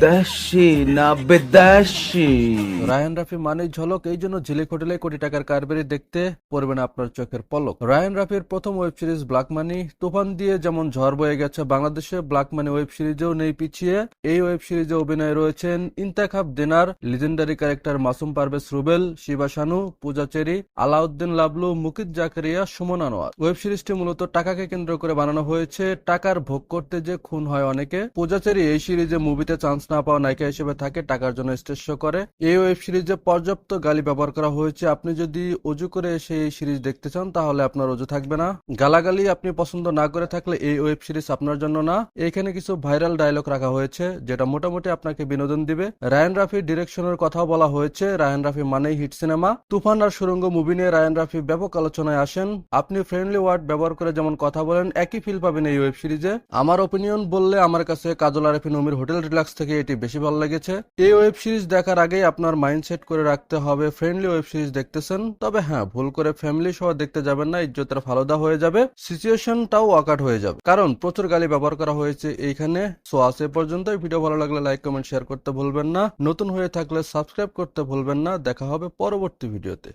দেশি না বিদেশি। রায়ান রাফি মানেই ঝলক, এই জন্য ঝিলিক হোটেলে কোটি টাকার কারবারি দেখতে পড়বে না আপনার চোখের পলক। রায়ান রাফির প্রথম ওয়েব সিরিজ ব্ল্যাক মানি তুফান দিয়ে যেমন ঝড় বয়ে গেছে বাংলাদেশে, ব্ল্যাক মানি ওয়েব সিরিজেও নেই পিছিয়ে। এই ওয়েব সিরিজে অভিনয় রয়েছেন ইন্তেখাব দিনার, লিজেন্ডারি ক্যারেক্টার মাসুম পারভেজ রুবেল, শিবা শানু, পূজা চেরি, আলাউদ্দিন লাবলু, মুকিত জাকারিয়া, সুমন আনোয়ার। ওয়েব সিরিজটি মূলত টাকাকে কেন্দ্র করে বানানো হয়েছে। টাকার ভোগ করতে যে খুন হয় অনেকে। পূজা চেরি এই সিরিজে মুভিতে চান্স না পাওয়া নায়িকা হিসেবে থাকে, টাকার জন্য স্টেজ শো করে। এই ওয়েব সিরিজে পর্যাপ্ত গালি ব্যবহার করা হয়েছে। আপনি যদি অজু করে এসে এই সিরিজ দেখতে চান তাহলে আপনার অজু থাকবে না। গালাগালি আপনি পছন্দ না করে থাকলে এই ওয়েব সিরিজ আপনার জন্য না। এখানে কিছু ভাইরাল ডায়লগ রাখা হয়েছে যেটা মোটামুটি আপনাকে বিনোদন দিবে। রায়ান রাফির ডিরেকশনের কথাও বলা হয়েছে। রায়ান রাফি মানেই হিট সিনেমা। তুফান আর সুরঙ্গ মুভি নিয়ে রায়ান রাফি ব্যাপক আলোচনায় আসেন। আপনি ফ্রেন্ডলি ওয়ার্ড ব্যবহার করে যেমন কথা বলেন, একই ফিল পাবেন এই ওয়েব সিরিজে। আমার ওপিনিয়ন বললে আমার কাছে কাজল আরেফিন উমির হোটেল রিল্যাক্স থেকে এটি বেশি ভালো লেগেছে। এই ওয়েব সিরিজ দেখার আগেই আপনার মাইন্ডসেট করে রাখতে হবে ফ্রেন্ডলি ওয়েব সিরিজ দেখতেছেন। তবে হ্যাঁ, ভুল করে ফ্যামিলি সহ দেখতে যাবেন না, ইজ্জতের ফালুদা হয়ে যাবে, সিচুয়েশনটাও ওয়াকাট হয়ে যাবে, কারণ প্রচুর গালি ব্যবহার করা হয়েছে এইখানে। সো আজ এ পর্যন্ত। ভিডিও ভালো লাগলে লাইক কমেন্ট শেয়ার করতে ভুলবেন না, নতুন হয়ে থাকলে সাবস্ক্রাইব করতে ভুলবেন না। দেখা হবে পরবর্তী ভিডিওতে।